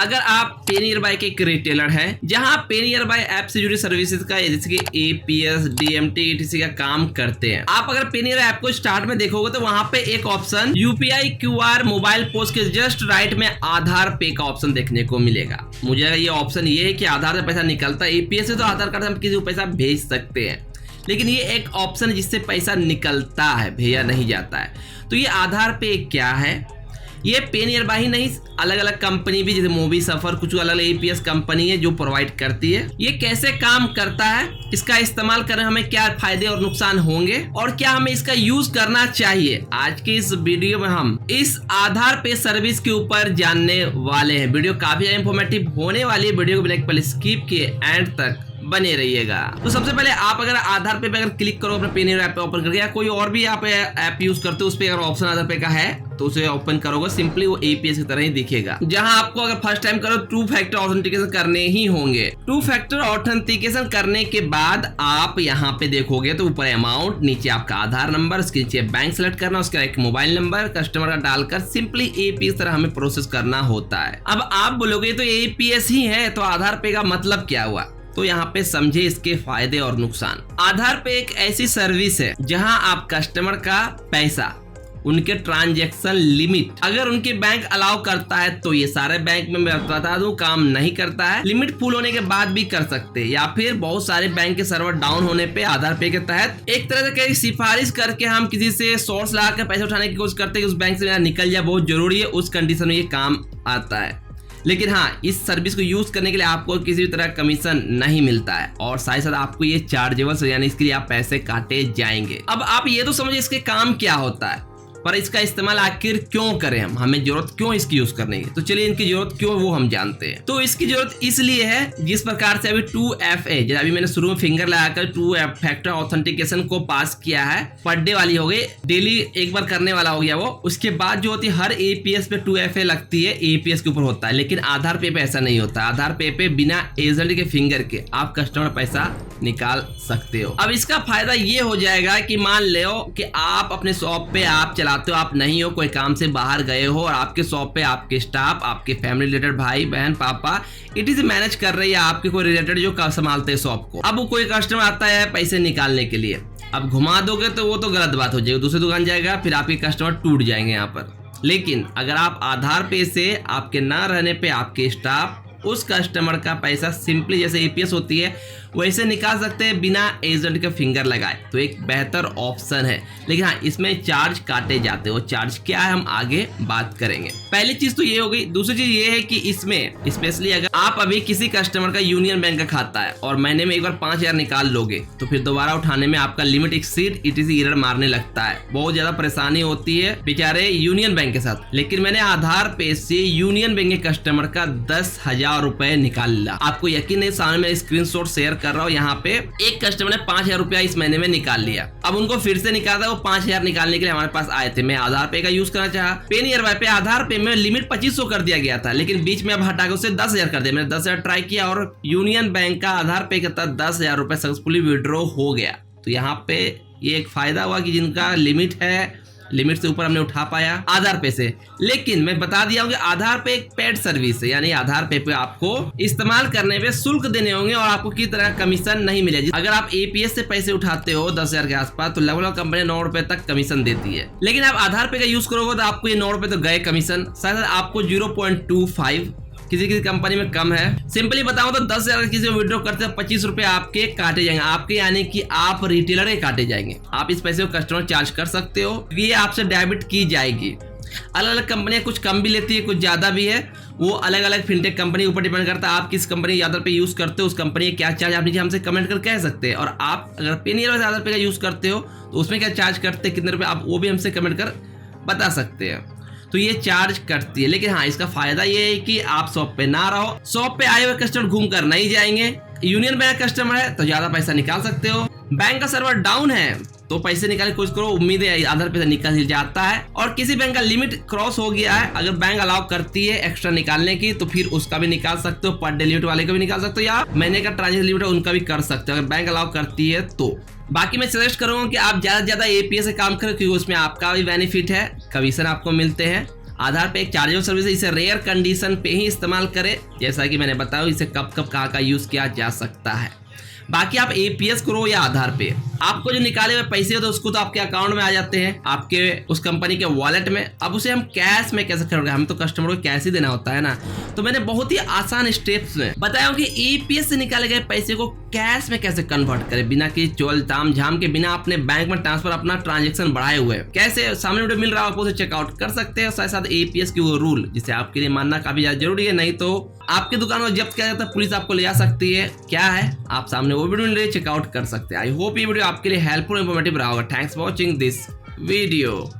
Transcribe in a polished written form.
अगर आप पे नियर बाय के एक रिटेलर हैं जहां पे नियर बाय ऐप से जुड़ी सर्विसेज का जैसे कि एपीएस, डीएमटी, ईटीसी का काम करते हैं, आप अगर पे नियर ऐप को स्टार्ट में देखोगे तो वहां पे एक option UPI QR mobile post के जस्ट राइट में आधार पे का ऑप्शन देखने को मिलेगा। मुझे ये ऑप्शन ये है कि आधार से पैसा निकलता है, एपीएस से तो आधार कार्ड से हम किसी को पैसा भेज सकते हैं, लेकिन ये एक ऑप्शन है जिससे पैसा निकलता है, भेजा नहीं जाता है। तो ये आधार पे क्या है, ये पे नियर बाय ही नहीं, अलग अलग कंपनी भी जैसे मोबी सफर कुछ अलग अलग एपीएस कंपनी है जो प्रोवाइड करती है। ये कैसे काम करता है, इसका इस्तेमाल करने हमें क्या फायदे और नुकसान होंगे और क्या हमें इसका यूज करना चाहिए, आज के इस वीडियो में हम इस आधार पे सर्विस के ऊपर जानने वाले हैं। वीडियो काफी इंफॉर्मेटिव होने वाली है, वीडियो को बिना पहले स्किप किए एंड तक बने रहिएगा। तो सबसे पहले आप अगर आधार पे अगर क्लिक करो अपने पे नियर ऐप पे ओपन करके, या कोई और भी आप ऐप यूज करते हो उस पे अगर ऑप्शन आधार पे का है तो उसे ओपन करोगे, सिंपली वो एपीएस की तरह ही दिखेगा, जहां आपको अगर फर्स्ट टाइम करो 2 फैक्टर ऑथेंटिकेशन करने ही होंगे। 2 फैक्टर ऑथेंटिकेशन करने के बाद आप यहाँ पे देखोगे तो ऊपर अमाउंट, नीचे आपका आधार नंबर, उसके नीचे बैंक सेलेक्ट करना, उसका एक मोबाइल नंबर कस्टमर का डालकर सिंपली एपीएस तरह हमें प्रोसेस करना होता है। अब आप बोलोगे तो एपीएस ही है तो आधार पे का मतलब क्या हुआ, तो यहाँ पे समझे इसके फायदे और नुकसान। आधार पे एक ऐसी सर्विस है जहां आप कस्टमर का पैसा, उनके ट्रांजैक्शन लिमिट अगर उनके बैंक अलाउ करता है तो ये सारे बैंक में मैं बता दूं काम नहीं करता है, लिमिट फुल होने के बाद भी कर सकते हैं, या फिर बहुत सारे बैंक के सर्वर डाउन होने पे आधार पे के तहत एक तरह से कहीं सिफारिश करके हम किसी से सोर्स लगा कर पैसे उठाने की कोशिश करते हैं कि उस बैंक से निकल जाए, बहुत जरूरी है, उस कंडीशन में ये काम आता है। लेकिन हाँ, इस सर्विस को यूज करने के लिए आपको किसी भी तरह कमीशन नहीं मिलता है और साथ ही साथ आपको ये चार्जेबल यानी इसके लिए आप पैसे काटे जाएंगे। अब आप ये तो समझिए इसके काम क्या होता है, पर इसका इस्तेमाल आखिर क्यों करें हम, हमें जरूरत क्यों इसकी यूज करने की, तो चलिए इनकी जरूरत क्यों वो हम जानते हैं। तो इसकी जरूरत इसलिए है जिस प्रकार से अभी 2FA जैसे अभी मैंने शुरू में फिंगर लगाकर 2 फैक्टर ऑथेंटिकेशन को पास किया है, पर डे वाली हो गई, डेली एक बार करने वाला हो गया वो, उसके बाद जो होती है हर एपीएस पे 2FA लगती है, एपीएस के ऊपर होता है, लेकिन आधार पे ऐसा नहीं होता। आधार पे बिना एजेंट के फिंगर के आप कस्टमर पैसा निकाल सकते हो। अब इसका फायदा ये हो जाएगा कि मान लो कि आप अपने शॉप पे आप चलाते हो, आप नहीं हो, कोई काम से बाहर गए हो और आपके शॉप पे आपके स्टाफ, आपके फैमिली रिलेटेड भाई बहन पापा इटीसी मैनेज कर रही है, आपके कोई रिलेटेड जो संभालते हैं शॉप को। अब वो कोई कस्टमर आता है पैसे निकालने के लिए, अब घुमा दोगे तो वो तो गलत बात हो जाएगी, दूसरी दुकान जाएगा, फिर आपके कस्टमर टूट जाएंगे यहाँ पर। लेकिन अगर आप आधार पे से आपके ना रहने पे आपके स्टाफ उस कस्टमर का पैसा सिंपली जैसे एपीएस होती है वैसे निकाल सकते हैं बिना एजेंट के फिंगर लगाए, तो एक बेहतर ऑप्शन है। लेकिन हाँ, इसमें चार्ज काटे जाते हैं, वो चार्ज क्या है हम आगे बात करेंगे। पहली चीज तो ये हो गई। दूसरी चीज ये है कि इसमें स्पेशली अगर आप अभी किसी कस्टमर का यूनियन बैंक का खाता है और महीने में एक बार 5000 निकाल लोगे तो फिर दोबारा उठाने में आपका लिमिट एक्सीड ईटीसी एरर मारने लगता है, बहुत ज्यादा परेशानी होती है बेचारे यूनियन बैंक के साथ। लेकिन मैंने आधार पे से यूनियन बैंक के कस्टमर का 10,000 रुपए निकाल लिया, आपको यकीन नहीं, सामने मैं स्क्रीनशॉट शेयर कर रहा हूँ, यहाँ पे एक कस्टमर ने 5,000 रुपया इस महीने में निकाल लिया। अब उनको फिर से निकाला, वो 5,000 निकालने के लिए हमारे पास आए थे, मैं आधार पे का यूज करना चाहा, पे नियर बाय पे आधार पे में लिमिट 2500 कर दिया गया था, लेकिन बीच में अब हटा के उसे 10,000 कर दिया। मैंने 10,000 ट्राई किया और यूनियन बैंक का आधार पे के तहत 10,000 रुपए सक्सेसफुली विड्रॉ हो गया। तो यहाँ पे ये एक फायदा हुआ कि जिनका लिमिट है, लिमिट से ऊपर हमने उठा पाया आधार पे से। लेकिन मैं बता दिया हूँ कि आधार पे एक पेड सर्विस है, यानी आधार पे आपको इस्तेमाल करने पे शुल्क देने होंगे और आपको किसी तरह का कमीशन नहीं मिलेगा। अगर आप एपीएस से पैसे उठाते हो 10,000 के आसपास तो लगभग कंपनी 9 रुपए तक कमीशन देती है, लेकिन आप आधार पे का यूज करोगे तो आपको ये 9 रुपए तो गए कमीशन, शायद आपको 0.25 किसी कंपनी में कम है। सिंपली बताऊं तो 10,000 किसी को विड्रॉ करते हैं 25 रुपए आपके काटे जाएंगे, आपके यानी कि आप रिटेलर के काटे जाएंगे। आप इस पैसे को कस्टमर चार्ज कर सकते हो, ये आपसे डेबिट की जाएगी। अलग अलग कंपनियां कुछ कम भी लेती है, कुछ ज्यादा भी है, वो अलग अलग फिनटेक कंपनी ऊपर डिपेंड करता है। आप किस कंपनी आधार पे यूज करते हो, उस कंपनी क्या चार्ज आप नीचे हमसे कमेंट कर कह सकते हैं। और आप अगर पे नियर बाय आधार पे का यूज करते हो तो उसमें क्या चार्ज करते हैं, कितने रुपए, आप वो भी हमसे कमेंट कर बता सकते हैं। तो ये चार्ज करती है, लेकिन हाँ इसका फायदा ये है कि आप शॉप पे ना रहो, शॉप पे आए हुए कस्टमर घूम कर नहीं जाएंगे। यूनियन बैंक कस्टमर है तो ज्यादा पैसा निकाल सकते हो, बैंक का सर्वर डाउन है तो पैसे निकालने की कोशिश करो, उम्मीद है आधार पैसा निकल ही जाता है। और किसी बैंक का लिमिट क्रॉस हो गया है, अगर बैंक अलाउ करती है एक्स्ट्रा निकालने की तो फिर उसका भी निकाल सकते हो, पर डे लिमिट वाले का भी निकाल सकते हो, या महीने का ट्रांजेक्शन लिमिट है उनका भी कर सकते हो अगर बैंक अलाउ करती है तो। बाकी मैं सजेस्ट करूंगा कि आप ज्यादा से ज्यादा एपीएस से काम करें, क्योंकि उसमें आपका भी बेनिफिट है, कमीशन आपको मिलते हैं, आधार पे एक चार्जेबल सर्विस है, इसे रेयर कंडीशन पे ही इस्तेमाल करें। जैसा कि मैंने बताया इसे कब कब कहाँ का यूज किया जा सकता है। बाकी आप एपीएस करो या आधार पे, आपको जो निकाले हुए पैसे होते हैं उसको तो आपके अकाउंट में आ जाते हैं, आपके उस कंपनी के वॉलेट में। अब उसे हम कैश में कैसे करोगे, हम तो कस्टमर को कैश ही देना होता है ना। तो मैंने बहुत ही आसान स्टेप्स में बताया कि एपीएस से निकाले गए पैसे को कैश में कैसे कन्वर्ट करें, बिना किसी चोल ताम झाम के, बिना अपने बैंक में ट्रांसफर अपना ट्रांजेक्शन बढ़ाए हुए। कैसे सामने वीडियो मिल रहा है, आपको उसे चेकआउट कर सकते हैं। साथ साथ एपीएस की वो रूल जिसे आपके लिए मानना काफी ज्यादा जरूरी है, नहीं तो आपकी दुकान में जब्त किया जाता है, पुलिस आपको ले जा सकती है। क्या है आप सामने वो वीडियो चेकआउट कर सकते हैं। आई होप ये वीडियो आपके लिए हेल्पफुल इंफॉर्मेटिव रहा होगा। Thanks for watching this video.